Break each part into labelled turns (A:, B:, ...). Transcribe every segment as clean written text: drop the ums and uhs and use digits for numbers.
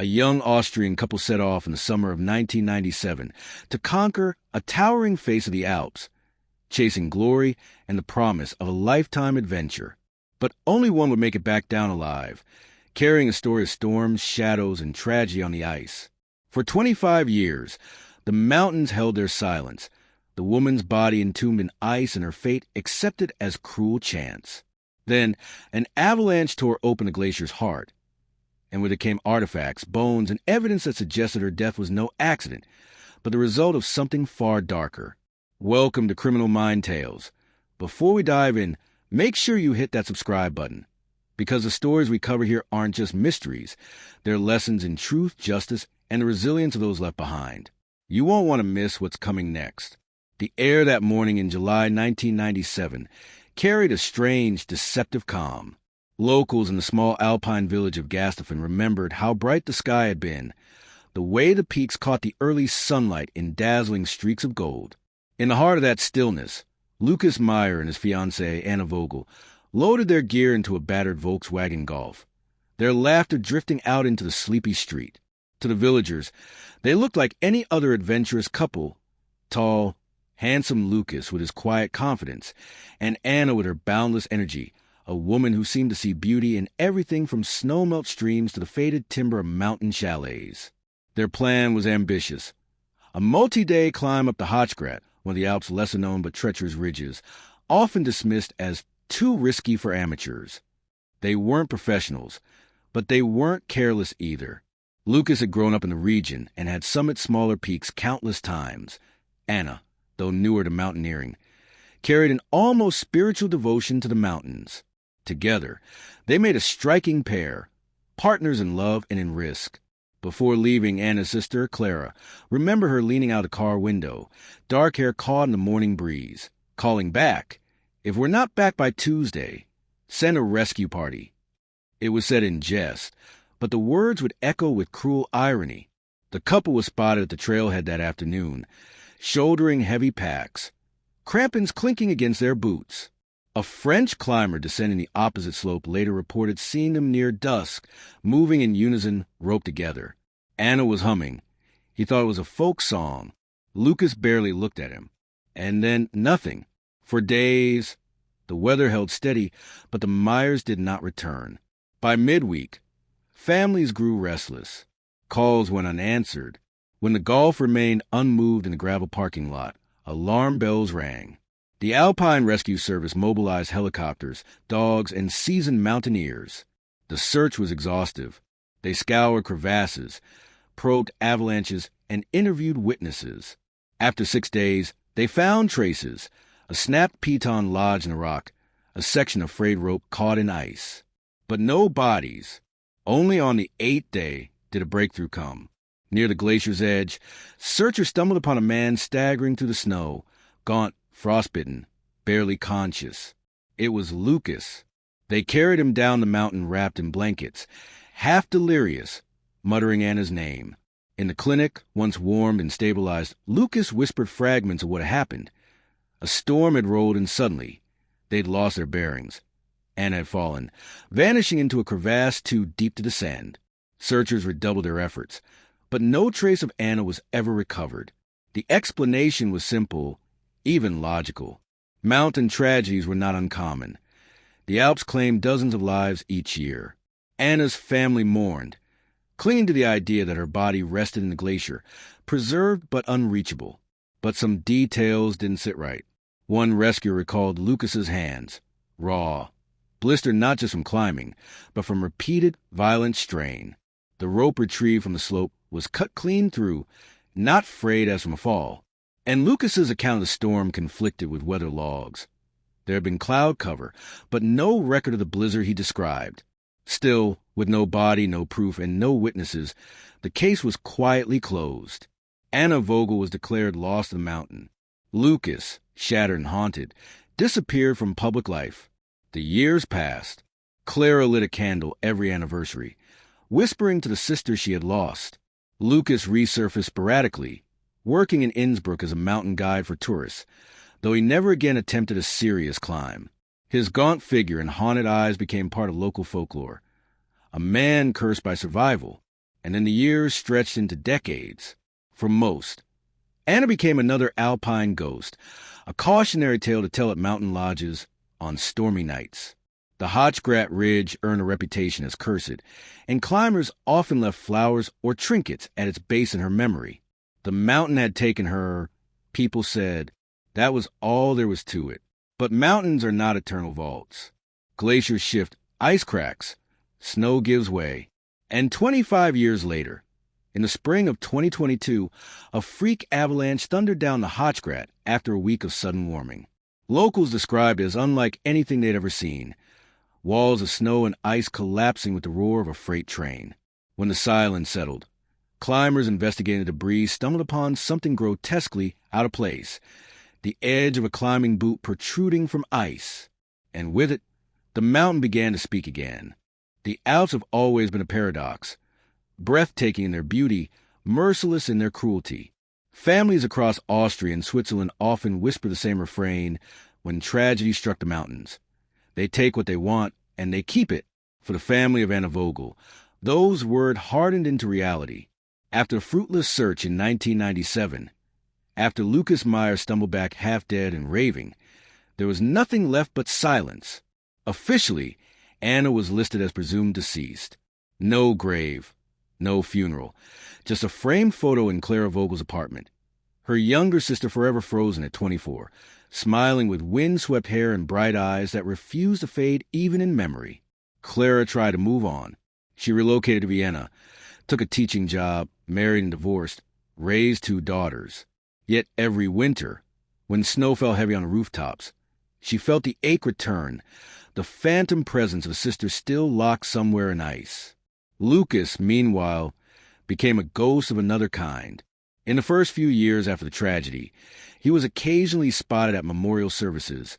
A: A young Austrian couple set off in the summer of 1997 to conquer a towering face of the Alps, chasing glory and the promise of a lifetime adventure. But only one would make it back down alive, carrying a story of storms, shadows, and tragedy on the ice. For 25 years, the mountains held their silence, the woman's body entombed in ice and her fate accepted as cruel chance. Then, an avalanche tore open the glacier's heart, and with it came artifacts, bones, and evidence that suggested her death was no accident, but the result of something far darker. Welcome to Criminal Mind Tales. Before we dive in, make sure you hit that subscribe button, because the stories we cover here aren't just mysteries. They're lessons in truth, justice, and the resilience of those left behind. You won't want to miss what's coming next. The air that morning in July 1997 carried a strange, deceptive calm. Locals in the small alpine village of Gasthofen remembered how bright the sky had been, the way the peaks caught the early sunlight in dazzling streaks of gold. In the heart of that stillness, Lucas Meyer and his fiancée, Anna Vogel, loaded their gear into a battered Volkswagen Golf, their laughter drifting out into the sleepy street. To the villagers, they looked like any other adventurous couple, tall, handsome Lucas with his quiet confidence, and Anna with her boundless energy, a woman who seemed to see beauty in everything from snowmelt streams to the faded timber of mountain chalets. Their plan was ambitious. A multi-day climb up the Hochgrat, one of the Alps' lesser-known but treacherous ridges, often dismissed as too risky for amateurs. They weren't professionals, but they weren't careless either. Lucas had grown up in the region and had summited smaller peaks countless times. Anna, though newer to mountaineering, carried an almost spiritual devotion to the mountains. Together, they made a striking pair, partners in love and in risk. Before leaving, Anna's sister, Clara, remembered her leaning out a car window, dark hair caught in the morning breeze, calling back, "If we're not back by Tuesday, send a rescue party." It was said in jest, but the words would echo with cruel irony. The couple was spotted at the trailhead that afternoon, shouldering heavy packs, crampons clinking against their boots. A French climber descending the opposite slope later reported seeing them near dusk, moving in unison, roped together. Anna was humming. He thought it was a folk song. Lucas barely looked at him. And then nothing. For days, the weather held steady, but the Meyers did not return. By midweek, families grew restless. Calls went unanswered. When the Golf remained unmoved in the gravel parking lot, alarm bells rang. The Alpine Rescue Service mobilized helicopters, dogs, and seasoned mountaineers. The search was exhaustive. They scoured crevasses, probed avalanches, and interviewed witnesses. After 6 days, they found traces: a snapped piton lodged in a rock, a section of frayed rope caught in ice. But no bodies. Only on the 8th day did a breakthrough come. Near the glacier's edge, searchers stumbled upon a man staggering through the snow, gaunt, frostbitten, barely conscious. It was Lucas. They carried him down the mountain wrapped in blankets, half delirious, muttering Anna's name. In the clinic, once warmed and stabilized, Lucas whispered fragments of what had happened. A storm had rolled in suddenly. They'd lost their bearings. Anna had fallen, vanishing into a crevasse too deep to descend. Searchers redoubled their efforts, but no trace of Anna was ever recovered. The explanation was simple, even logical. Mountain tragedies were not uncommon. The Alps claimed dozens of lives each year. Anna's family mourned, clinging to the idea that her body rested in the glacier, preserved but unreachable. But some details didn't sit right. One rescuer recalled Lucas's hands, raw, blistered not just from climbing, but from repeated, violent strain. The rope retrieved from the slope was cut clean through, not frayed as from a fall. And Lucas's account of the storm conflicted with weather logs. There had been cloud cover, but no record of the blizzard he described. Still, with no body, no proof, and no witnesses, the case was quietly closed. Anna Vogel was declared lost to the mountain. Lucas, shattered and haunted, disappeared from public life. The years passed. Clara lit a candle every anniversary, whispering to the sister she had lost. Lucas resurfaced sporadically, working in Innsbruck as a mountain guide for tourists, though he never again attempted a serious climb. His gaunt figure and haunted eyes became part of local folklore. A man cursed by survival, and then the years stretched into decades. For most, Anna became another alpine ghost, a cautionary tale to tell at mountain lodges on stormy nights. The Hochgrat Ridge earned a reputation as cursed, and climbers often left flowers or trinkets at its base in her memory. The mountain had taken her, people said. That was all there was to it. But mountains are not eternal vaults. Glaciers shift, ice cracks, snow gives way. And 25 years later, in the spring of 2022, a freak avalanche thundered down the Hochgrat after a week of sudden warming. Locals described it as unlike anything they'd ever seen. Walls of snow and ice collapsing with the roar of a freight train. When the silence settled, climbers investigating the debris stumbled upon something grotesquely out of place, the edge of a climbing boot protruding from ice. And with it, the mountain began to speak again. The Alps have always been a paradox, breathtaking in their beauty, merciless in their cruelty. Families across Austria and Switzerland often whisper the same refrain when tragedy struck the mountains. They take what they want, and they keep it. For the family of Anna Vogel, those words hardened into reality. After a fruitless search in 1997, after Lucas Meyer stumbled back half-dead and raving, there was nothing left but silence. Officially, Anna was listed as presumed deceased. No grave, no funeral, just a framed photo in Clara Vogel's apartment. Her younger sister forever frozen at 24, smiling with wind-swept hair and bright eyes that refused to fade even in memory. Clara tried to move on. She relocated to Vienna, took a teaching job, married and divorced, raised 2 daughters. Yet every winter, when snow fell heavy on the rooftops, she felt the ache return, the phantom presence of a sister still locked somewhere in ice. Lucas, meanwhile, became a ghost of another kind. In the first few years after the tragedy, he was occasionally spotted at memorial services,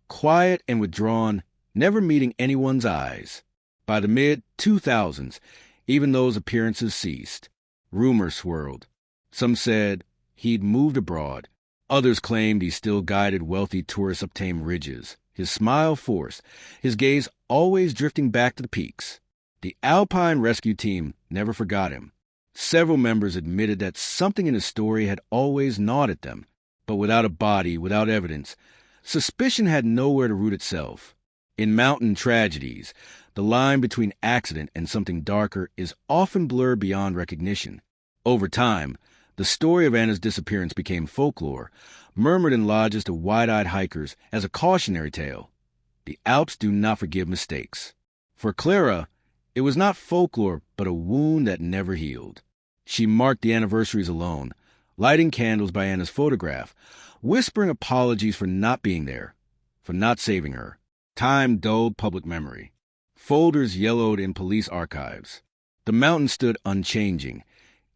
A: quiet and withdrawn, never meeting anyone's eyes. By the mid-2000s, even those appearances ceased. Rumors swirled. Some said he'd moved abroad. Others claimed he still guided wealthy tourists up tame ridges, his smile forced, his gaze always drifting back to the peaks. The Alpine rescue team never forgot him. Several members admitted that something in his story had always gnawed at them, but without a body, without evidence, suspicion had nowhere to root itself. In mountain tragedies, the line between accident and something darker is often blurred beyond recognition. Over time, the story of Anna's disappearance became folklore, murmured in lodges to wide-eyed hikers as a cautionary tale. The Alps do not forgive mistakes. For Clara, it was not folklore, but a wound that never healed. She marked the anniversaries alone, lighting candles by Anna's photograph, whispering apologies for not being there, for not saving her. Time dulled public memory. Folders yellowed in police archives. The mountain stood unchanging,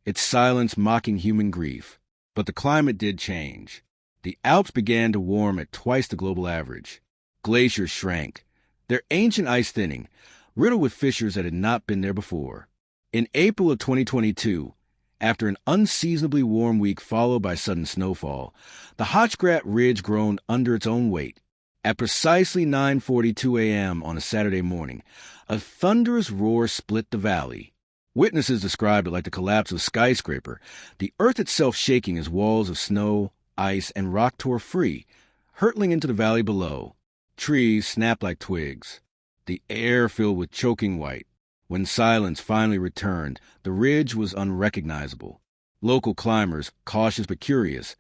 A: its silence mocking human grief. But the climate did change. The Alps began to warm at twice the global average. Glaciers shrank, their ancient ice thinning, riddled with fissures that had not been there before. In April of 2022, after an unseasonably warm week followed by sudden snowfall, the Hochgrat Ridge groaned under its own weight. At precisely 9:42 a.m. on a Saturday morning, a thunderous roar split the valley. Witnesses described it like the collapse of a skyscraper, the earth itself shaking as walls of snow, ice, and rock tore free, hurtling into the valley below. Trees snapped like twigs. The air filled with choking white. When silence finally returned, the ridge was unrecognizable. Local climbers, cautious but curious,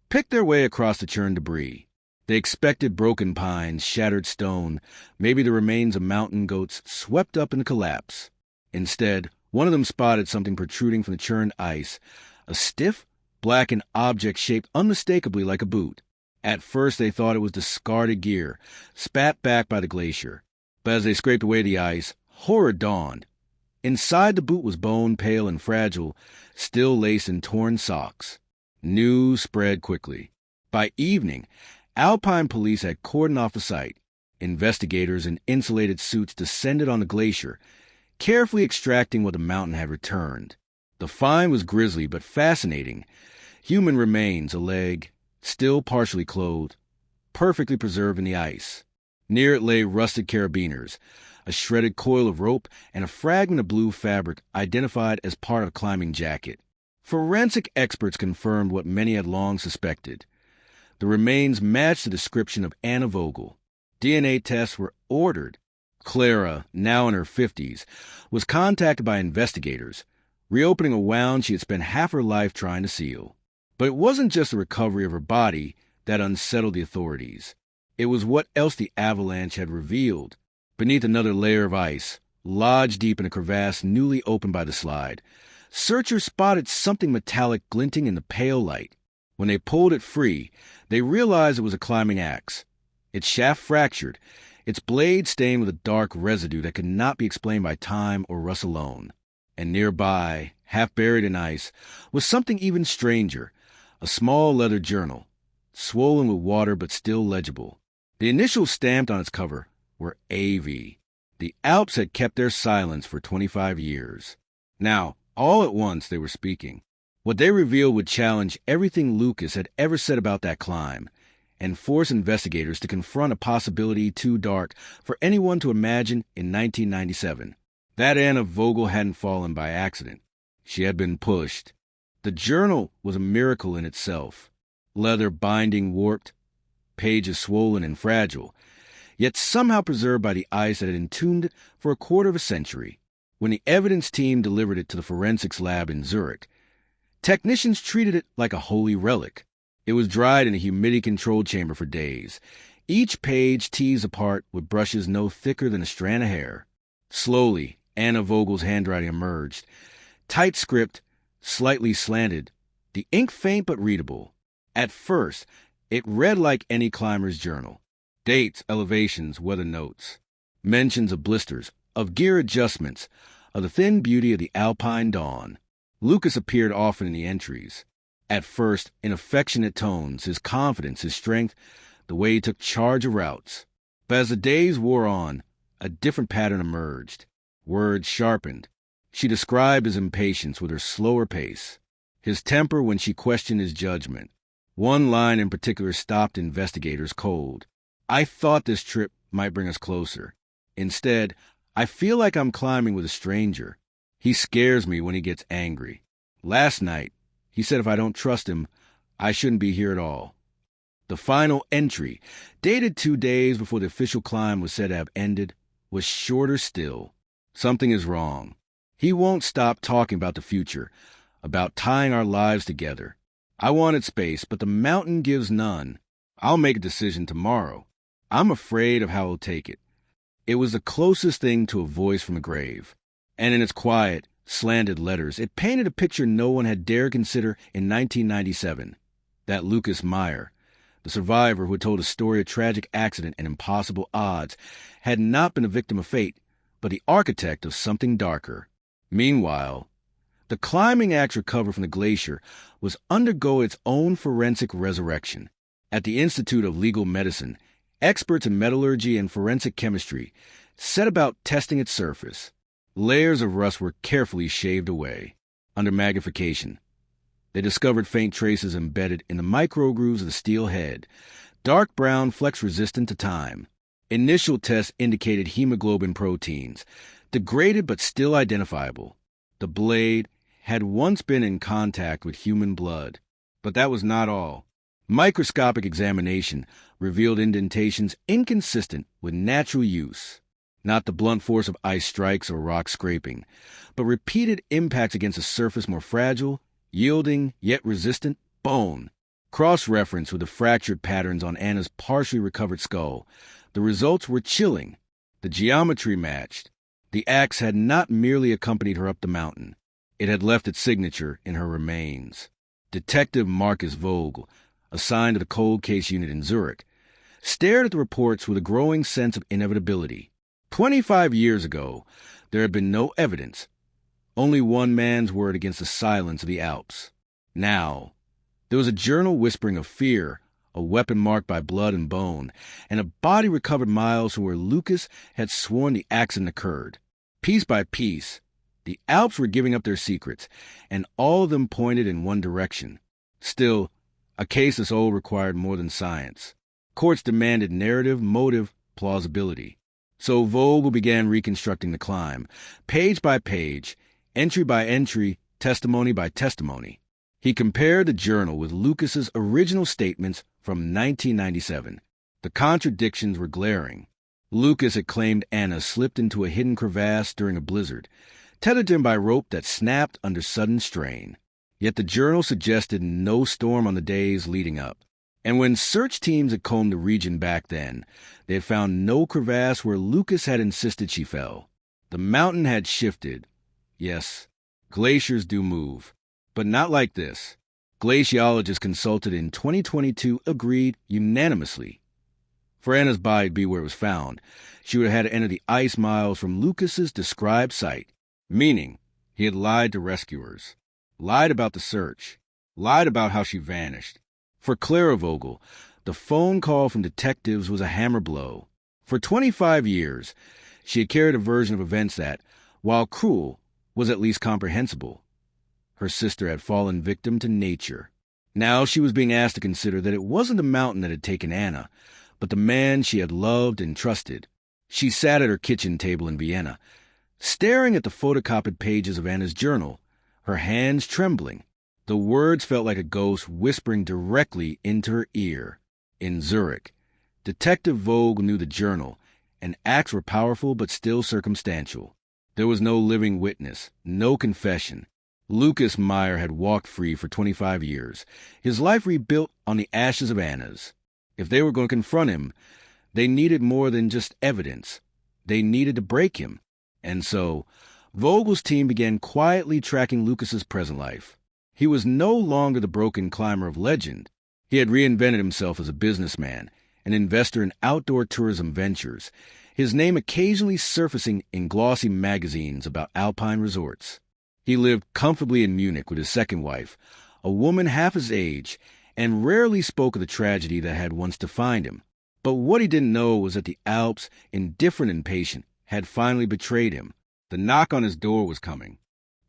A: picked their way across the churned debris. They expected broken pines, shattered stone, maybe the remains of mountain goats swept up in the collapse. Instead, one of them spotted something protruding from the churned ice, a stiff, blackened object shaped unmistakably like a boot. At first they thought it was discarded gear, spat back by the glacier. But as they scraped away the ice, horror dawned. Inside the boot was bone, pale and fragile, still laced in torn socks. News spread quickly. By evening, Alpine police had cordoned off the site. Investigators in insulated suits descended on the glacier, carefully extracting what the mountain had returned. The find was grisly but fascinating. Human remains, a leg, still partially clothed, perfectly preserved in the ice. Near it lay rusted carabiners, a shredded coil of rope, and a fragment of blue fabric identified as part of a climbing jacket. Forensic experts confirmed what many had long suspected. The remains matched the description of Anna Vogel. DNA tests were ordered. Clara, now in her 50s, was contacted by investigators, reopening a wound she had spent half her life trying to seal. But it wasn't just the recovery of her body that unsettled the authorities. It was what else the avalanche had revealed. Beneath another layer of ice, lodged deep in a crevasse newly opened by the slide, searchers spotted something metallic glinting in the pale light. When they pulled it free, they realized it was a climbing axe. Its shaft fractured, its blade stained with a dark residue that could not be explained by time or rust alone. And nearby, half buried in ice, was something even stranger, a small leather journal, swollen with water but still legible. The initials stamped on its cover were AV. The Alps had kept their silence for 25 years. Now, all at once they were speaking. What they revealed would challenge everything Lucas had ever said about that climb, and force investigators to confront a possibility too dark for anyone to imagine in 1997. That Anna Vogel hadn't fallen by accident. She had been pushed. The journal was a miracle in itself. Leather binding warped, pages swollen and fragile, yet somehow preserved by the ice that had entombed it for a quarter of a century. When the evidence team delivered it to the forensics lab in Zurich, technicians treated it like a holy relic. It was dried in a humidity-controlled chamber for days, each page teased apart with brushes no thicker than a strand of hair. Slowly, Anna Vogel's handwriting emerged. Tight script, slightly slanted, the ink faint but readable. At first, it read like any climber's journal. Dates, elevations, weather notes. Mentions of blisters, of gear adjustments, of the thin beauty of the alpine dawn. Lucas appeared often in the entries. At first, in affectionate tones, his confidence, his strength, the way he took charge of routes. But as the days wore on, a different pattern emerged. Words sharpened. She described his impatience with her slower pace, his temper when she questioned his judgment. One line in particular stopped investigators cold. "I thought this trip might bring us closer. Instead, I feel like I'm climbing with a stranger. He scares me when he gets angry. Last night, he said if I don't trust him, I shouldn't be here at all." The final entry, dated 2 days before the official climb was said to have ended, was shorter still. "Something is wrong. He won't stop talking about the future, about tying our lives together. I wanted space, but the mountain gives none. I'll make a decision tomorrow. I'm afraid of how he'll take it." It was the closest thing to a voice from the grave. And in its quiet, slanted letters, it painted a picture no one had dared consider in 1997. That Lucas Meyer, the survivor who had told a story of tragic accident and impossible odds, had not been a victim of fate, but the architect of something darker. Meanwhile, the climbing axe recovered from the Glacier was undergo its own forensic resurrection. At the Institute of Legal Medicine, experts in metallurgy and forensic chemistry set about testing its surface. Layers of rust were carefully shaved away. Under magnification, they discovered faint traces embedded in the micro-grooves of the steel head, dark brown flecks resistant to time. Initial tests indicated hemoglobin proteins, degraded but still identifiable. The blade had once been in contact with human blood. But that was not all. Microscopic examination revealed indentations inconsistent with natural use. Not the blunt force of ice strikes or rock scraping, but repeated impacts against a surface more fragile, yielding, yet resistant, bone. Cross-reference with the fractured patterns on Anna's partially recovered skull, the results were chilling. The geometry matched. The axe had not merely accompanied her up the mountain. It had left its signature in her remains. Detective Marcus Vogel, assigned to the cold case unit in Zurich, stared at the reports with a growing sense of inevitability. 25 years ago, there had been no evidence, only one man's word against the silence of the Alps. Now, there was a journal whispering of fear, a weapon marked by blood and bone, and a body recovered miles from where Lucas had sworn the accident occurred. Piece by piece, the Alps were giving up their secrets, and all of them pointed in one direction. Still, a case this old required more than science. Courts demanded narrative, motive, plausibility. So Vogel began reconstructing the climb, page by page, entry by entry, testimony by testimony. He compared the journal with Lucas's original statements from 1997. The contradictions were glaring. Lucas had claimed Anna slipped into a hidden crevasse during a blizzard, tethered to him by rope that snapped under sudden strain. Yet the journal suggested no storm on the days leading up. And when search teams had combed the region back then, they had found no crevasse where Lucas had insisted she fell. The mountain had shifted. Yes, glaciers do move, but not like this. Glaciologists consulted in 2022 agreed unanimously. For Anna's body to be where it was found, she would have had to enter the ice miles from Lucas's described site, meaning he had lied to rescuers, lied about the search, lied about how she vanished. For Clara Vogel, the phone call from detectives was a hammer blow. For 25 years, she had carried a version of events that, while cruel, was at least comprehensible. Her sister had fallen victim to nature. Now she was being asked to consider that it wasn't the mountain that had taken Anna, but the man she had loved and trusted. She sat at her kitchen table in Vienna, staring at the photocopied pages of Anna's journal, her hands trembling. The words felt like a ghost whispering directly into her ear. In Zurich, Detective Vogel knew the journal, and acts were powerful but still circumstantial. There was no living witness, no confession. Lucas Meyer had walked free for 25 years, his life rebuilt on the ashes of Anna's. If they were going to confront him, they needed more than just evidence. They needed to break him. And so, Vogel's team began quietly tracking Lucas's present life. He was no longer the broken climber of legend. He had reinvented himself as a businessman, an investor in outdoor tourism ventures, his name occasionally surfacing in glossy magazines about alpine resorts. He lived comfortably in Munich with his second wife, a woman half his age, and rarely spoke of the tragedy that had once defined him. But what he didn't know was that the Alps, indifferent and patient, had finally betrayed him. The knock on his door was coming.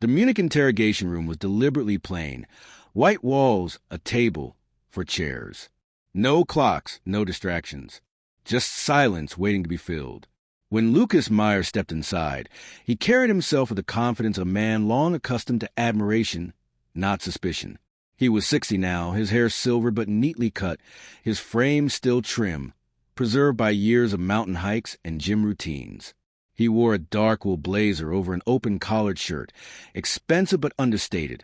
A: The Munich interrogation room was deliberately plain. White walls, a table for chairs. No clocks, no distractions. Just silence waiting to be filled. When Lucas Meyer stepped inside, he carried himself with the confidence of a man long accustomed to admiration, not suspicion. He was 60 now, his hair silvered but neatly cut, his frame still trim, preserved by years of mountain hikes and gym routines. He wore a dark wool blazer over an open-collared shirt, expensive but understated,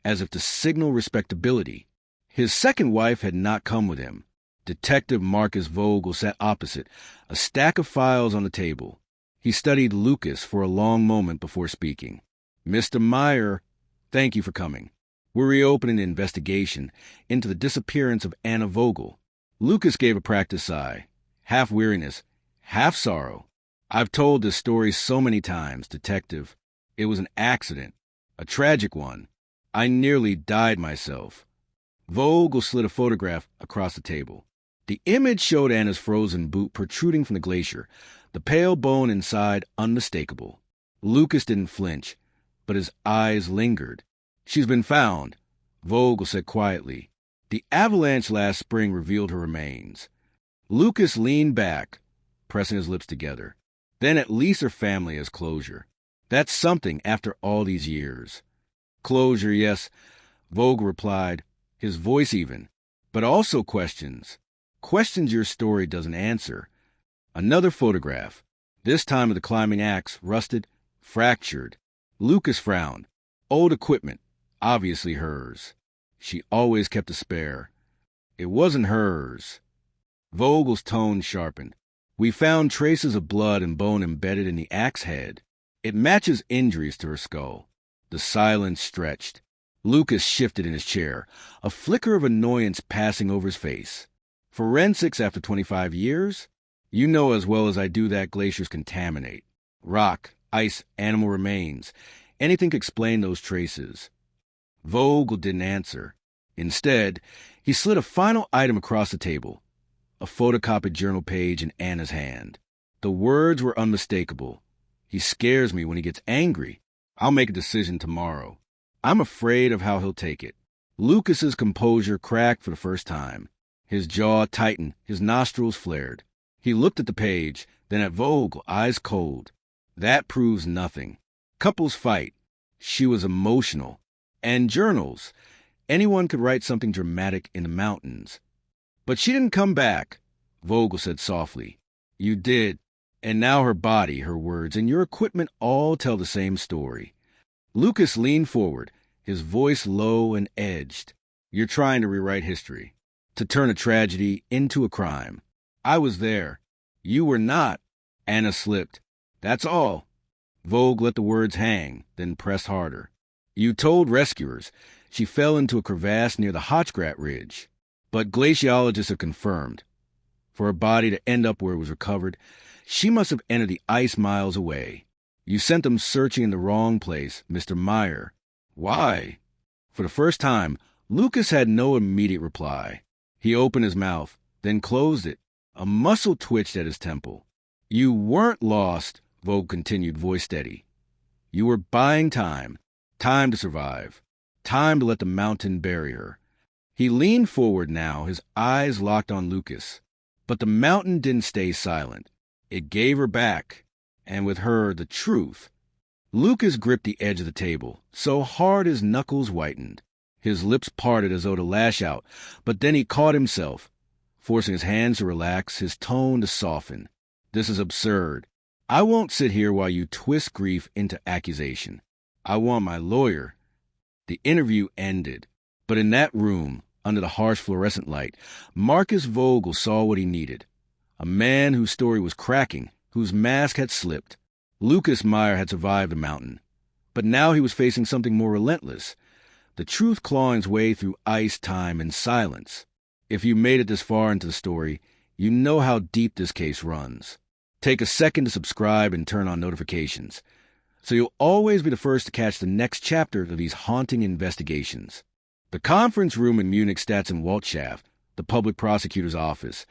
A: as if to signal respectability. His second wife had not come with him. Detective Marcus Vogel sat opposite, a stack of files on the table. He studied Lucas for a long moment before speaking. "Mr. Meyer, thank you for coming. We're reopening the investigation into the disappearance of Anna Vogel." Lucas gave a practiced sigh, half weariness, half sorrow. "I've told this story so many times, Detective. It was an accident, a tragic one. I nearly died myself." Vogel slid a photograph across the table. The image showed Anna's frozen boot protruding from the glacier, the pale bone inside unmistakable. Lucas didn't flinch, but his eyes lingered. "She's been found," Vogel said quietly. "The avalanche last spring revealed her remains." Lucas leaned back, pressing his lips together. "Then at least her family has closure. That's something after all these years." "Closure, yes," Vogel replied, his voice even, "but also questions. Questions your story doesn't answer." Another photograph, this time of the climbing axe, rusted, fractured. Lucas frowned. Old equipment, obviously hers. She always kept a spare. It wasn't hers. Vogel's tone sharpened. "We found traces of blood and bone embedded in the axe head. It matches injuries to her skull." The silence stretched. Lucas shifted in his chair, a flicker of annoyance passing over his face. "Forensics after 25 years? You know as well as I do that glaciers contaminate. Rock, ice, animal remains. Anything could explain those traces." Vogel didn't answer. Instead, he slid a final item across the table, a photocopied journal page in Anna's hand. The words were unmistakable. "He scares me when he gets angry. I'll make a decision tomorrow. I'm afraid of how he'll take it." Lucas's composure cracked for the first time. His jaw tightened, his nostrils flared. He looked at the page, then at Vogel, eyes cold. That proves nothing. Couples fight. She was emotional. And journals. Anyone could write something dramatic in the mountains. But she didn't come back, Vogel said softly. You did. And now her body, her words, and your equipment all tell the same story. Lucas leaned forward, his voice low and edged. You're trying to rewrite history, to turn a tragedy into a crime. I was there. You were not. Anna slipped. That's all. Vogue let the words hang, then pressed harder. You told rescuers. She fell into a crevasse near the Hotchgrat Ridge. But glaciologists have confirmed. For her body to end up where it was recovered, she must have entered the ice miles away. You sent them searching in the wrong place, Mr. Meyer. Why? For the first time, Lucas had no immediate reply. He opened his mouth, then closed it. A muscle twitched at his temple. You weren't lost, Vogue continued, voice steady. You were buying time. Time to survive. Time to let the mountain bury her. He leaned forward now, his eyes locked on Lucas. But the mountain didn't stay silent. It gave her back, and with her, the truth. Lucas gripped the edge of the table, so hard his knuckles whitened. His lips parted as though to lash out, but then he caught himself, forcing his hands to relax, his tone to soften. This is absurd. I won't sit here while you twist grief into accusation. I want my lawyer. The interview ended, but in that room, under the harsh fluorescent light, Marcus Vogel saw what he needed. A man whose story was cracking, whose mask had slipped. Lucas Meyer had survived the mountain, but now he was facing something more relentless. The truth clawing its way through ice, time, and silence. If you made it this far into the story, you know how deep this case runs. Take a second to subscribe and turn on notifications, so you'll always be the first to catch the next chapter of these haunting investigations. The conference room in Munich's Staatsanwaltschaft, the public prosecutor's office,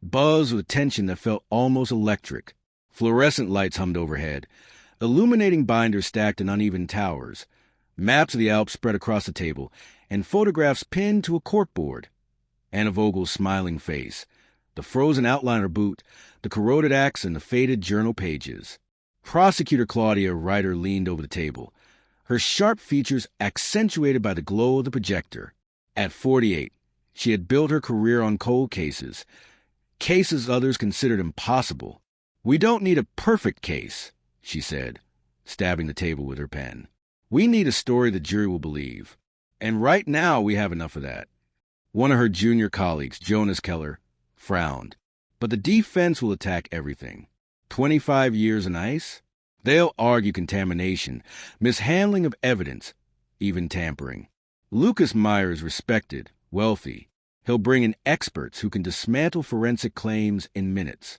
A: buzzed with tension that felt almost electric. Fluorescent lights hummed overhead, illuminating binders stacked in uneven towers, maps of the Alps spread across the table, and photographs pinned to a corkboard. Anna Vogel's smiling face, the frozen outline of her boot, the corroded axe, and the faded journal pages. Prosecutor Claudia Ryder leaned over the table, her sharp features accentuated by the glow of the projector. At 48, she had built her career on cold cases others considered impossible. We don't need a perfect case, she said, stabbing the table with her pen. We need a story the jury will believe. And right now we have enough of that. One of her junior colleagues, Jonas Keller, frowned. But the defense will attack everything. 25 years in ice? They'll argue contamination, mishandling of evidence, even tampering. Lucas Meyer is respected, wealthy. He'll bring in experts who can dismantle forensic claims in minutes.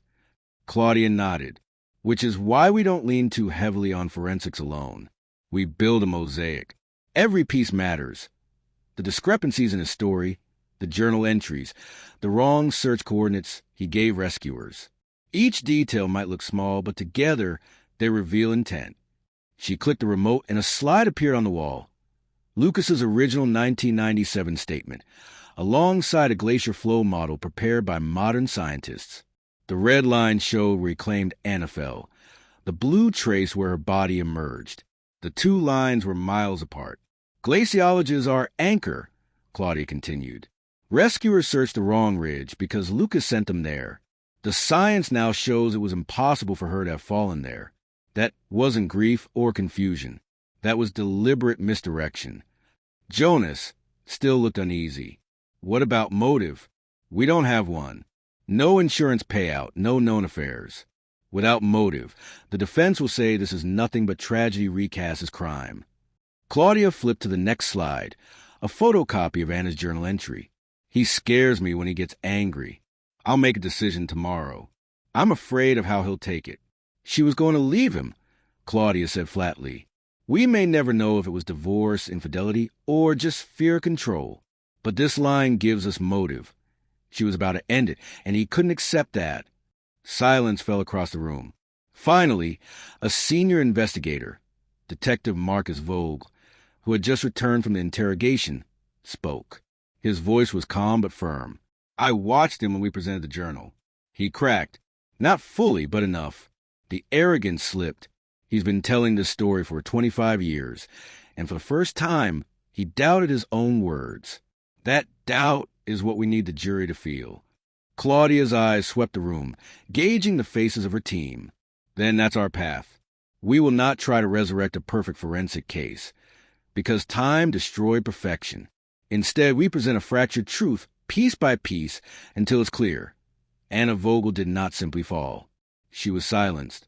A: Claudia nodded, which is why we don't lean too heavily on forensics alone. We build a mosaic. Every piece matters. The discrepancies in his story, the journal entries, the wrong search coordinates he gave rescuers. Each detail might look small, but together they reveal intent. She clicked the remote and a slide appeared on the wall. Lucas's original 1997 statement, alongside a glacier flow model prepared by modern scientists. The red line showed where he claimed Anna fell. The blue traced where her body emerged. The two lines were miles apart. Glaciology is our anchor, Claudia continued. Rescuers searched the wrong ridge because Lucas sent them there. The science now shows it was impossible for her to have fallen there. That wasn't grief or confusion. That was deliberate misdirection. Jonas still looked uneasy. What about motive? We don't have one. No insurance payout, no known affairs. Without motive, the defense will say this is nothing but tragedy recast as crime. Claudia flipped to the next slide, a photocopy of Anna's journal entry. He scares me when he gets angry. I'll make a decision tomorrow. I'm afraid of how he'll take it. She was going to leave him, Claudia said flatly. We may never know if it was divorce, infidelity, or just fear control. But this line gives us motive. She was about to end it, and he couldn't accept that. Silence fell across the room. Finally, a senior investigator, Detective Marcus Vogel, who had just returned from the interrogation, spoke. His voice was calm but firm. I watched him when we presented the journal. He cracked. Not fully, but enough. The arrogance slipped. He's been telling this story for 25 years, and for the first time, he doubted his own words. That doubt is what we need the jury to feel. Claudia's eyes swept the room, gauging the faces of her team. Then that's our path. We will not try to resurrect a perfect forensic case, because time destroyed perfection. Instead, we present a fractured truth, piece by piece, until it's clear. Anna Vogel did not simply fall. She was silenced.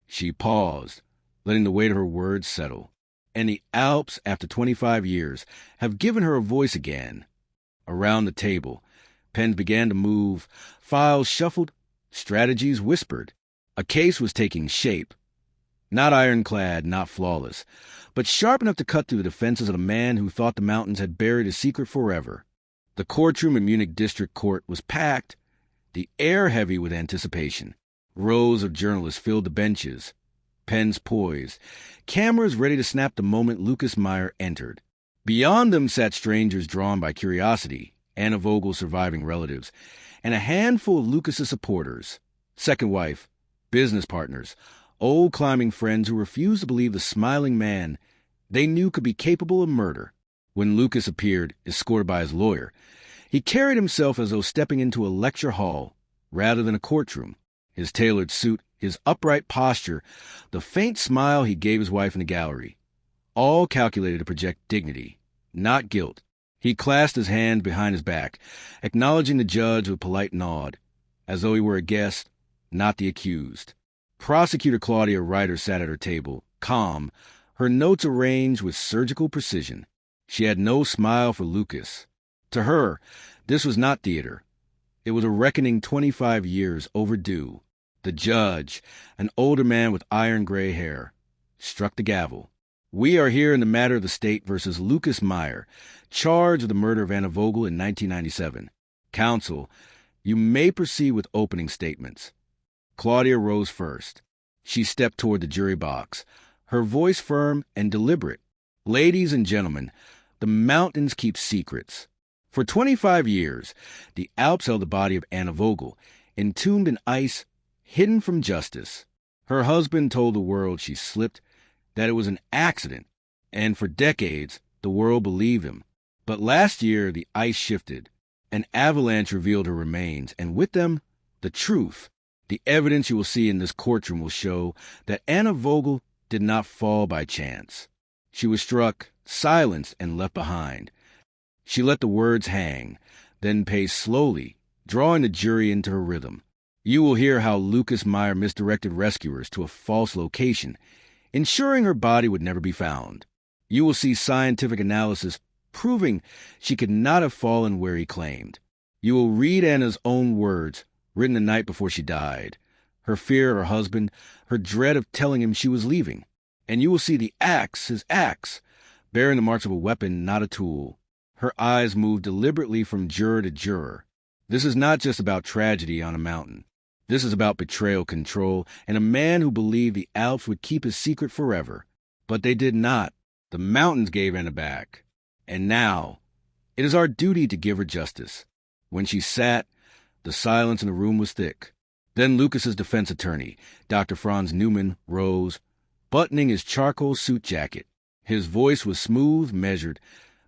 A: She paused, letting the weight of her words settle. And the Alps, after 25 years, have given her a voice again. Around the table, pens began to move, files shuffled, strategies whispered. A case was taking shape. Not ironclad, not flawless, but sharp enough to cut through the defenses of a man who thought the mountains had buried his secret forever. The courtroom in Munich District Court was packed, the air heavy with anticipation. Rows of journalists filled the benches, pens poised, cameras ready to snap the moment Lucas Meyer entered. Beyond them sat strangers drawn by curiosity, Anna Vogel's surviving relatives, and a handful of Lucas's supporters, second wife, business partners, old climbing friends who refused to believe the smiling man they knew could be capable of murder. When Lucas appeared, escorted by his lawyer, he carried himself as though stepping into a lecture hall rather than a courtroom. His tailored suit, his upright posture, the faint smile he gave his wife in the gallery, all calculated to project dignity, not guilt. He clasped his hand behind his back, acknowledging the judge with a polite nod, as though he were a guest, not the accused. Prosecutor Claudia Reiter sat at her table, calm, her notes arranged with surgical precision. She had no smile for Lucas. To her, this was not theater. It was a reckoning 25 years overdue. The judge, an older man with iron-gray hair, struck the gavel. We are here in the matter of the state versus Lucas Meyer, charged with the murder of Anna Vogel in 1997. Counsel, you may proceed with opening statements. Claudia rose first. She stepped toward the jury box, her voice firm and deliberate. Ladies and gentlemen, the mountains keep secrets. For 25 years, the Alps held the body of Anna Vogel, entombed in ice, hidden from justice. Her husband told the world she slipped, that it was an accident, and for decades, the world believed him. But last year, the ice shifted. An avalanche revealed her remains, and with them, the truth. The evidence you will see in this courtroom will show that Anna Vogel did not fall by chance. She was struck, silenced, and left behind. She let the words hang, then paced slowly, drawing the jury into her rhythm. You will hear how Lucas Meyer misdirected rescuers to a false location, ensuring her body would never be found. You will see scientific analysis proving she could not have fallen where he claimed. You will read Anna's own words, written the night before she died, her fear of her husband, her dread of telling him she was leaving. And you will see the axe, his axe, bearing the marks of a weapon, not a tool. Her eyes moved deliberately from juror to juror. This is not just about tragedy on a mountain. This is about betrayal, control, and a man who believed the Alps would keep his secret forever. But they did not. The mountains gave Anna back. And now, it is our duty to give her justice. When she sat, the silence in the room was thick. Then Lucas's defense attorney, Dr. Franz Newman, rose, buttoning his charcoal suit jacket. His voice was smooth, measured,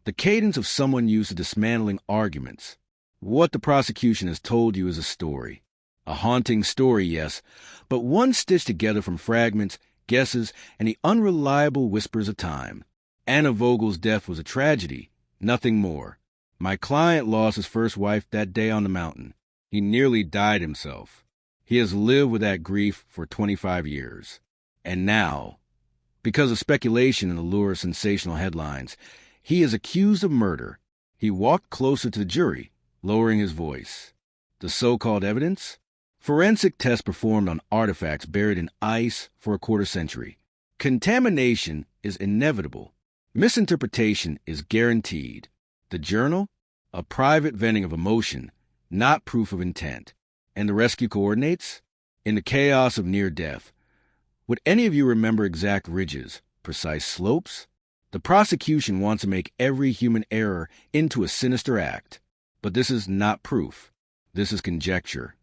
A: the cadence of someone used to dismantling arguments. What the prosecution has told you is a story. A haunting story, yes, but one stitched together from fragments, guesses, and the unreliable whispers of time. Anna Vogel's death was a tragedy, nothing more. My client lost his first wife that day on the mountain. He nearly died himself. He has lived with that grief for 25 years. And now, because of speculation and the lure of sensational headlines, he is accused of murder. He walked closer to the jury, lowering his voice. The so-called evidence? Forensic tests performed on artifacts buried in ice for a quarter century. Contamination is inevitable. Misinterpretation is guaranteed. The journal? A private venting of emotion, not proof of intent. And the rescue coordinates? In the chaos of near death. Would any of you remember exact ridges, precise slopes? The prosecution wants to make every human error into a sinister act. But this is not proof. This is conjecture.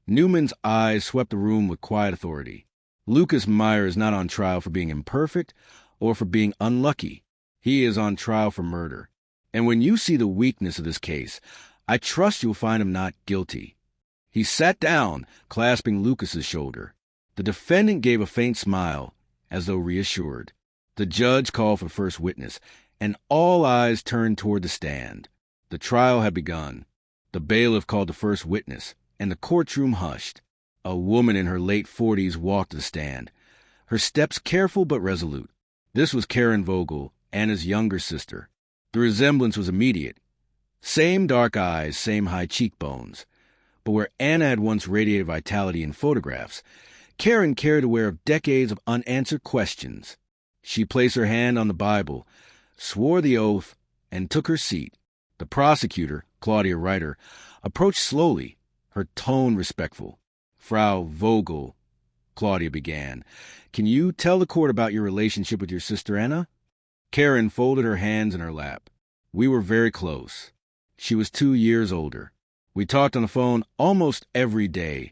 A: Newman's eyes swept the room with quiet authority. Lucas Meyer is not on trial for being imperfect or for being unlucky. He is on trial for murder. And when you see the weakness of this case, I trust you'll find him not guilty. He sat down, clasping Lucas's shoulder. The defendant gave a faint smile, as though reassured. The judge called for the first witness, and all eyes turned toward the stand. The trial had begun. The bailiff called the first witness, and the courtroom hushed. A woman in her late 40s walked to the stand, her steps careful but resolute. This was Karen Vogel, Anna's younger sister. The resemblance was immediate. Same dark eyes, same high cheekbones. But where Anna had once radiated vitality in photographs, Karen carried the wear of decades of unanswered questions. She placed her hand on the Bible, swore the oath, and took her seat. The prosecutor, Claudia Reiter, approached slowly, her tone respectful. Frau Vogel, Claudia began, can you tell the court about your relationship with your sister Anna? Karen folded her hands in her lap. We were very close. She was 2 years older. We talked on the phone almost every day,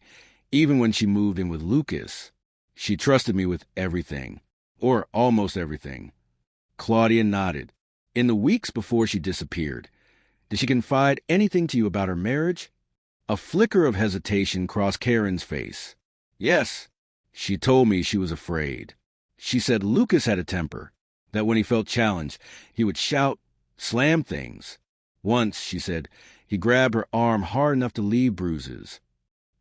A: even when she moved in with Lucas. She trusted me with everything, or almost everything. Claudia nodded. In the weeks before she disappeared, did she confide anything to you about her marriage? A flicker of hesitation crossed Karen's face. Yes. She told me she was afraid. She said Lucas had a temper, that when he felt challenged, he would shout, slam things. Once, she said, he grabbed her arm hard enough to leave bruises.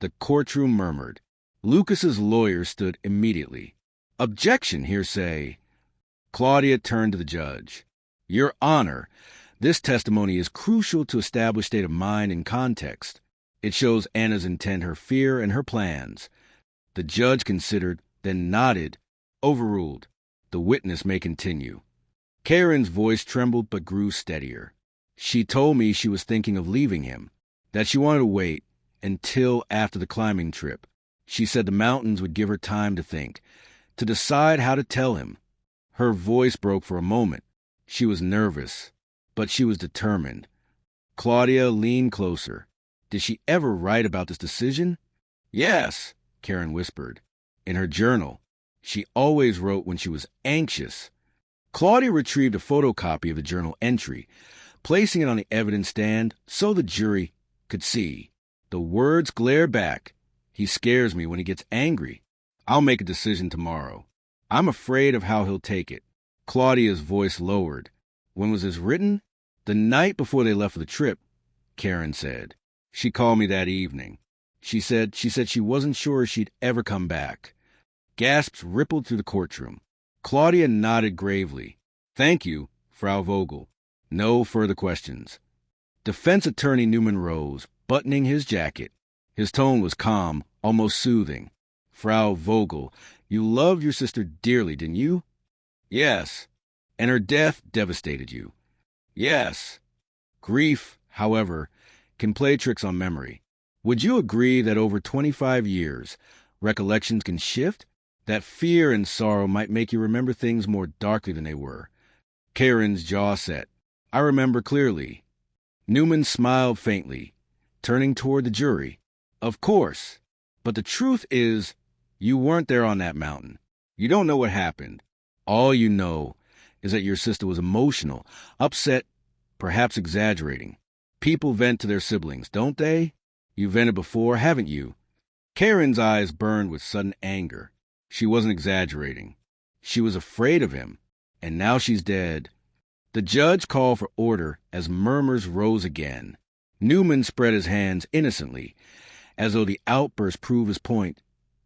A: The courtroom murmured. Lucas's lawyer stood immediately. Objection, hearsay. Claudia turned to the judge. Your Honor, this testimony is crucial to establish state of mind and context. It shows Anna's intent, her fear, and her plans. The judge considered, then nodded. Overruled. The witness may continue. Karen's voice trembled but grew steadier. She told me she was thinking of leaving him, that she wanted to wait until after the climbing trip. She said the mountains would give her time to think, to decide how to tell him. Her voice broke for a moment. She was nervous, but she was determined. Claudia leaned closer. Did she ever write about this decision? Yes, Karen whispered. In her journal. She always wrote when she was anxious. Claudia retrieved a photocopy of the journal entry, placing it on the evidence stand so the jury could see. The words glared back. He scares me when he gets angry. I'll make a decision tomorrow. I'm afraid of how he'll take it. Claudia's voice lowered. When was this written? The night before they left for the trip, Karen said. She called me that evening. She said she wasn't sure she'd ever come back. Gasps rippled through the courtroom. Claudia nodded gravely. Thank you, Frau Vogel. No further questions. Defense attorney Newman rose, buttoning his jacket. His tone was calm, almost soothing. Frau Vogel, you loved your sister dearly, didn't you? Yes. And her death devastated you? Yes. Grief, however, can play tricks on memory. Would you agree that over 25 years, recollections can shift? That fear and sorrow might make you remember things more darkly than they were? Karen's jaw set. I remember clearly. Newman smiled faintly, turning toward the jury. Of course. But the truth is, you weren't there on that mountain. You don't know what happened. All you know is that your sister was emotional, upset, perhaps exaggerating. People vent to their siblings, don't they? You vented before, haven't you? Karen's eyes burned with sudden anger. She wasn't exaggerating. She was afraid of him, and now she's dead. The judge called for order as murmurs rose again. Newman spread his hands innocently, as though the outburst proved his point,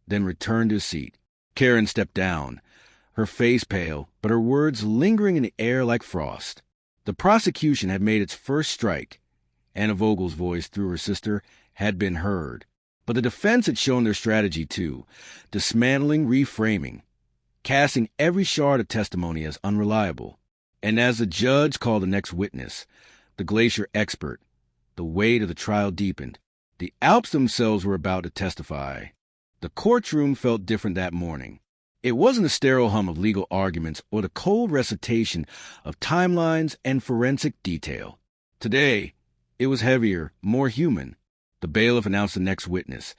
A: then returned to his seat. Karen stepped down, her face pale, but her words lingering in the air like frost. The prosecution had made its first strike. Anna Vogel's voice through her sister had been heard. But the defense had shown their strategy too, dismantling, reframing, casting every shard of testimony as unreliable. And as the judge called the next witness, the Glacier expert, the weight of the trial deepened. The Alps themselves were about to testify. The courtroom felt different that morning. It wasn't the sterile hum of legal arguments or the cold recitation of timelines and forensic detail. Today, it was heavier, more human. The bailiff announced the next witness,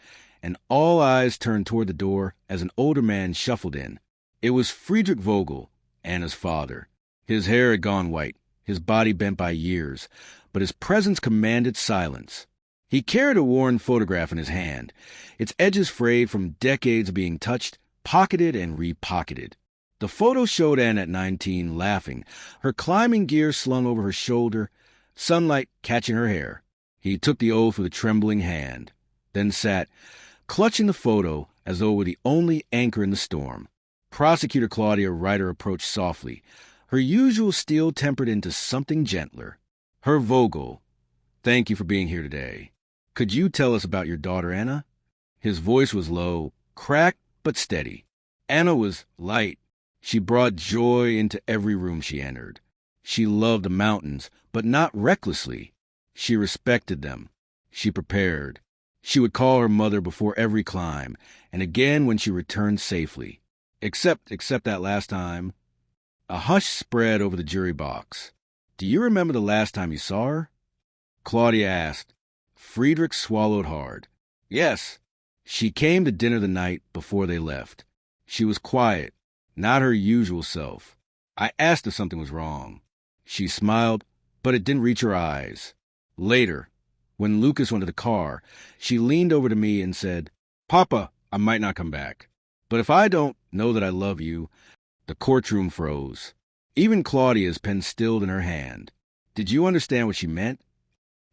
A: and all eyes turned toward the door as an older man shuffled in. It was Friedrich Vogel, Anna's father. His hair had gone white, his body bent by years, but his presence commanded silence. He carried a worn photograph in his hand, its edges frayed from decades of being touched, pocketed and repocketed. The photo showed Anna at 19 laughing, her climbing gear slung over her shoulder, sunlight catching her hair. He took the oath with a trembling hand, then sat, clutching the photo as though it were the only anchor in the storm. Prosecutor Claudia Reiter approached softly, her usual steel tempered into something gentler. Herr Vogel, thank you for being here today. Could you tell us about your daughter, Anna? His voice was low, cracked but steady. Anna was light. She brought joy into every room she entered. She loved the mountains, but not recklessly. She respected them. She prepared. She would call her mother before every climb, and again when she returned safely. Except that last time. A hush spread over the jury box. Do you remember the last time you saw her? Claudia asked. Friedrich swallowed hard. Yes. She came to dinner the night before they left. She was quiet, not her usual self. I asked if something was wrong. She smiled, but it didn't reach her eyes. Later, when Lucas went to the car, she leaned over to me and said, Papa, I might not come back. But if I don't know that I love you, the courtroom froze. Even Claudia's pen stilled in her hand. Did you understand what she meant?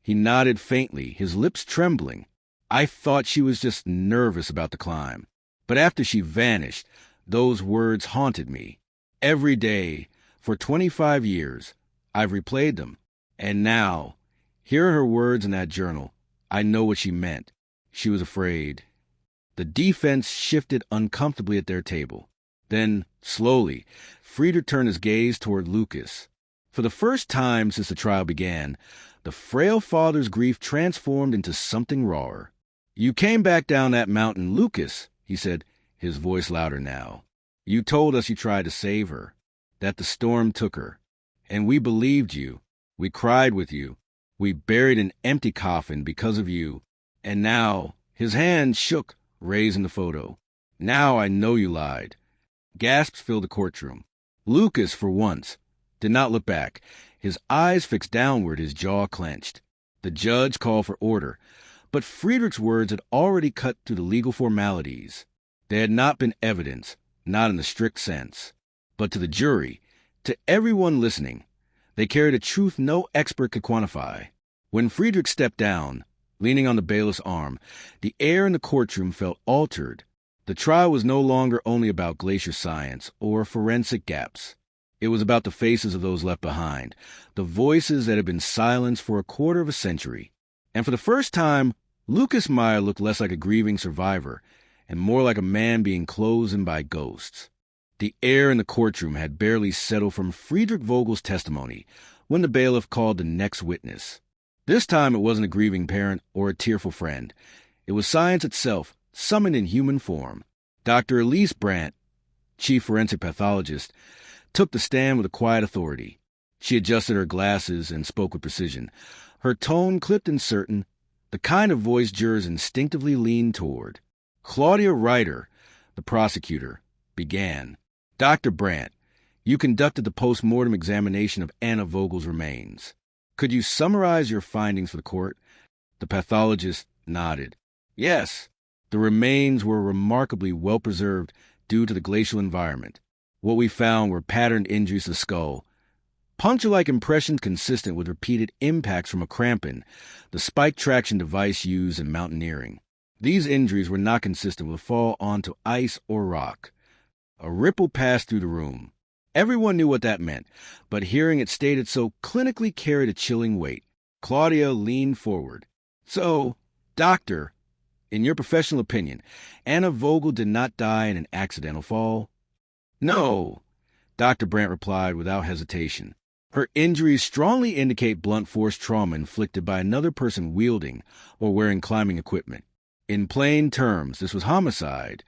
A: He nodded faintly, his lips trembling. I thought she was just nervous about the climb. But after she vanished, those words haunted me. Every day, for 25 years, I've replayed them. And now, here are her words in that journal. I know what she meant. She was afraid. The defense shifted uncomfortably at their table. Then, slowly, Friedrich turned his gaze toward Lucas. For the first time since the trial began, the frail father's grief transformed into something rawer. You came back down that mountain, Lucas, he said, his voice louder now. You told us you tried to save her, that the storm took her. And we believed you. We cried with you. We buried an empty coffin because of you. And now, his hand shook, raising the photo. Now I know you lied. Gasps filled the courtroom. Lucas, for once, did not look back. His eyes fixed downward, his jaw clenched. The judge called for order, but Friedrich's words had already cut through the legal formalities. They had not been evidence, not in the strict sense. But to the jury, to everyone listening, they carried a truth no expert could quantify. When Friedrich stepped down, leaning on the bailiff's arm, the air in the courtroom felt altered. The trial was no longer only about glacier science or forensic gaps. It was about the faces of those left behind, the voices that had been silenced for a quarter of a century. And for the first time, Lucas Meyer looked less like a grieving survivor and more like a man being closed in by ghosts. The air in the courtroom had barely settled from Friedrich Vogel's testimony when the bailiff called the next witness. This time it wasn't a grieving parent or a tearful friend. It was science itself, summoned in human form. Dr. Elise Brandt, chief forensic pathologist, took the stand with a quiet authority. She adjusted her glasses and spoke with precision. Her tone clipped and certain, the kind of voice jurors instinctively leaned toward. Claudia Reiter, the prosecutor, began. Dr. Brandt, you conducted the post-mortem examination of Anna Vogel's remains. Could you summarize your findings for the court? The pathologist nodded. Yes. The remains were remarkably well-preserved due to the glacial environment. What we found were patterned injuries to the skull, puncture-like impressions consistent with repeated impacts from a crampon, the spike traction device used in mountaineering. These injuries were not consistent with a fall onto ice or rock. A ripple passed through the room. Everyone knew what that meant, but hearing it stated so clinically carried a chilling weight. Claudia leaned forward. So, doctor, in your professional opinion, Anna Vogel did not die in an accidental fall? No, Dr. Brandt replied without hesitation. Her injuries strongly indicate blunt force trauma inflicted by another person wielding or wearing climbing equipment. In plain terms, this was homicide.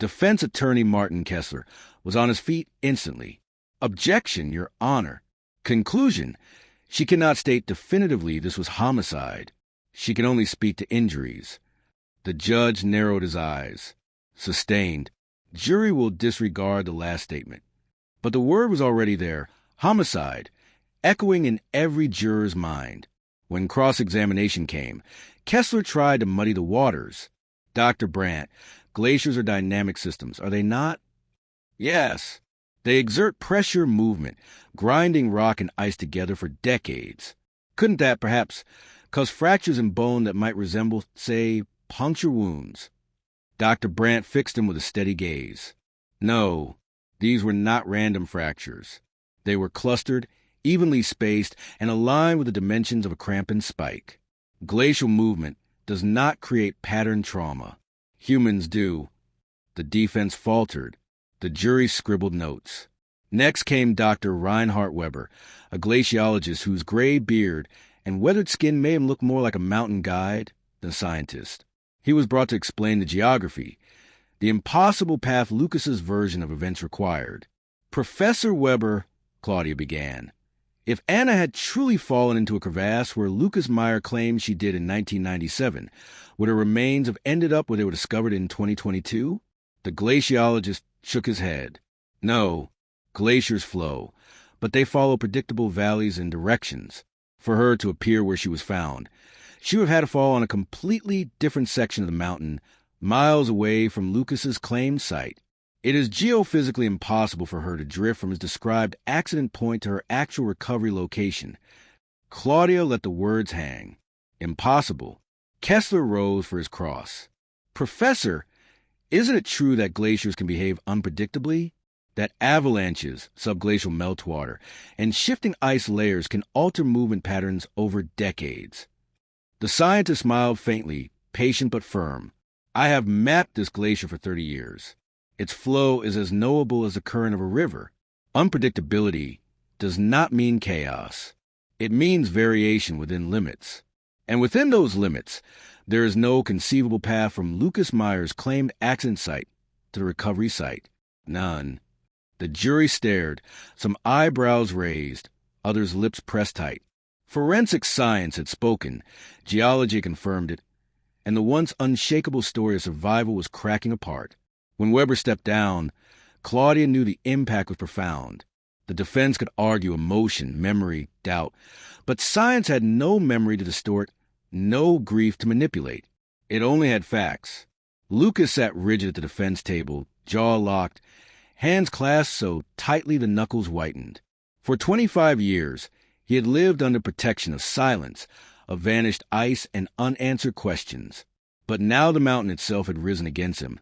A: Defense attorney Martin Kessler was on his feet instantly. Objection, Your Honor. Conclusion, she cannot state definitively this was homicide. She can only speak to injuries. The judge narrowed his eyes. Sustained. Jury will disregard the last statement. But the word was already there. Homicide. Echoing in every juror's mind. When cross-examination came, Kessler tried to muddy the waters. Dr. Brandt, glaciers are dynamic systems, are they not? Yes. They exert pressure movement, grinding rock and ice together for decades. Couldn't that, perhaps, cause fractures in bone that might resemble, say, puncture wounds? Dr. Brandt fixed him with a steady gaze. No, these were not random fractures. They were clustered, evenly spaced, and aligned with the dimensions of a cramping spike. Glacial movement does not create pattern trauma. Humans do. The defense faltered. The jury scribbled notes. Next came Dr. Reinhard Weber, a glaciologist whose gray beard and weathered skin made him look more like a mountain guide than a scientist. He was brought to explain the geography, the impossible path Lucas's version of events required. Professor Weber, Claudia began. If Anna had truly fallen into a crevasse where Lucas Meyer claimed she did in 1997, would her remains have ended up where they were discovered in 2022? The glaciologist shook his head. No, glaciers flow, but they follow predictable valleys and directions. For her to appear where she was found, she would have had to fall on a completely different section of the mountain, miles away from Lucas's claimed site. It is geophysically impossible for her to drift from his described accident point to her actual recovery location. Claudia let the words hang. Impossible. Kessler rose for his cross. Professor, isn't it true that glaciers can behave unpredictably? That avalanches, subglacial meltwater, and shifting ice layers can alter movement patterns over decades? The scientist smiled faintly, patient but firm. I have mapped this glacier for 30 years. Its flow is as knowable as the current of a river. Unpredictability does not mean chaos. It means variation within limits. And within those limits, there is no conceivable path from Lucas Meyer's claimed accident site to the recovery site. None. The jury stared, some eyebrows raised, others' lips pressed tight. Forensic science had spoken, geology confirmed it, and the once unshakable story of survival was cracking apart. When Weber stepped down, Claudia knew the impact was profound. The defense could argue emotion, memory, doubt, but science had no memory to distort, no grief to manipulate. It only had facts. Lucas sat rigid at the defense table, jaw locked, hands clasped so tightly the knuckles whitened. For 25 years, he had lived under protection of silence, of vanished ice and unanswered questions. But now the mountain itself had risen against him.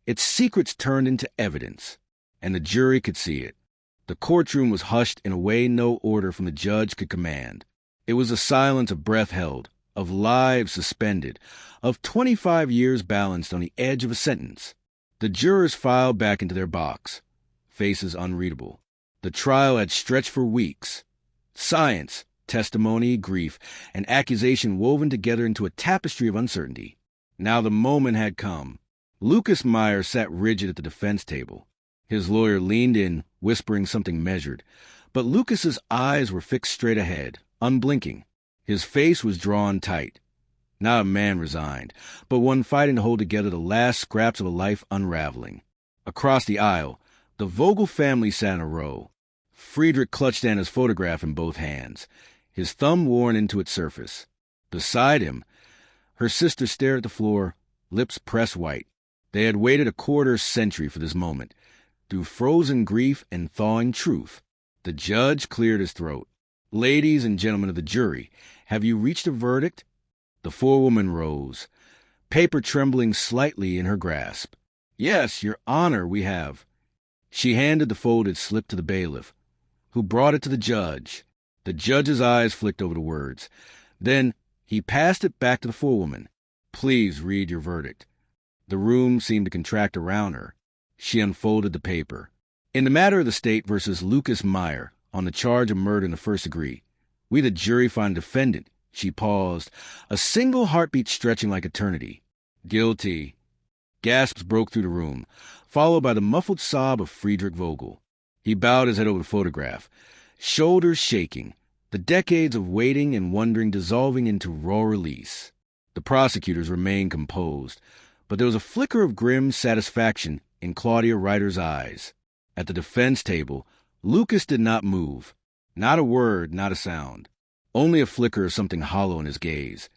A: Its secrets turned into evidence, and the jury could see it. The courtroom was hushed in a way no order from the judge could command. It was a silence of breath held, of lives suspended, of 25 years balanced on the edge of a sentence. The jurors filed back into their box, faces unreadable. The trial had stretched for weeks. Science, testimony, grief, and accusation woven together into a tapestry of uncertainty. Now the moment had come. Lucas Meyer sat rigid at the defense table. His lawyer leaned in, whispering something measured, but Lucas's eyes were fixed straight ahead, unblinking. His face was drawn tight. Not a man resigned, but one fighting to hold together the last scraps of a life unraveling. Across the aisle, the Vogel family sat in a row. Friedrich clutched Anna's photograph in both hands, his thumb worn into its surface. Beside him, her sister stared at the floor, lips pressed white. They had waited a quarter century for this moment, through frozen grief and thawing truth. The judge cleared his throat. Ladies and gentlemen of the jury, have you reached a verdict? The forewoman rose, paper trembling slightly in her grasp. Yes, Your Honor, we have. She handed the folded slip to the bailiff, who brought it to the judge. The judge's eyes flicked over the words. Then he passed it back to the forewoman. Please read your verdict. The room seemed to contract around her. She unfolded the paper. In the matter of the state versus Lucas Meyer, on the charge of murder in the first degree, we the jury find defendant. She paused, a single heartbeat stretching like eternity. Guilty. Gasps broke through the room, followed by the muffled sob of Friedrich Vogel. He bowed his head over the photograph, shoulders shaking, the decades of waiting and wondering dissolving into raw release. The prosecutors remained composed, but there was a flicker of grim satisfaction in Claudia Ryder's eyes. At the defense table, Lucas did not move. Not a word, not a sound. Only a flicker of something hollow in his gaze,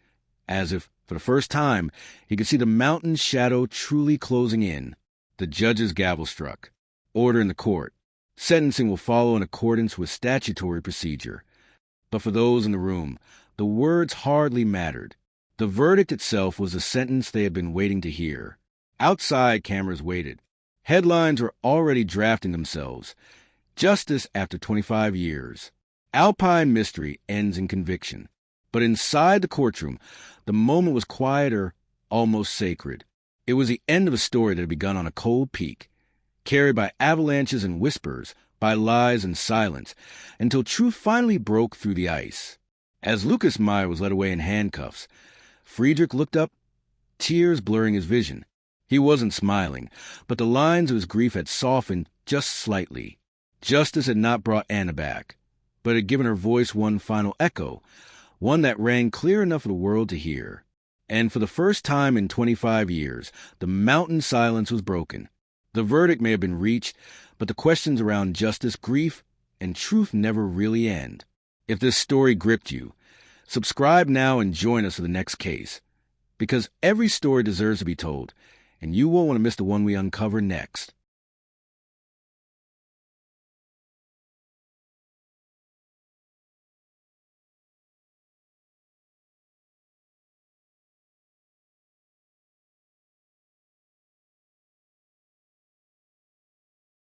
A: as if, for the first time, he could see the mountain's shadow truly closing in. The judge's gavel struck. Order in the court. Sentencing will follow in accordance with statutory procedure. But for those in the room, the words hardly mattered. The verdict itself was the sentence they had been waiting to hear. Outside, cameras waited. Headlines were already drafting themselves. Justice after 25 years. Alpine mystery ends in conviction. But inside the courtroom, the moment was quieter, almost sacred. It was the end of a story that had begun on a cold peak, carried by avalanches and whispers, by lies and silence, until truth finally broke through the ice. As Lucas Meyer was led away in handcuffs, Friedrich looked up, tears blurring his vision. He wasn't smiling, but the lines of his grief had softened just slightly. Justice had not brought Anna back, but had given her voice one final echo, one that rang clear enough for the world to hear. And for the first time in 25 years, the mountain silence was broken. The verdict may have been reached, but the questions around justice, grief, and truth never really end. If this story gripped you, subscribe now and join us for the next case, because every story deserves to be told, and you won't want to miss the one we uncover next.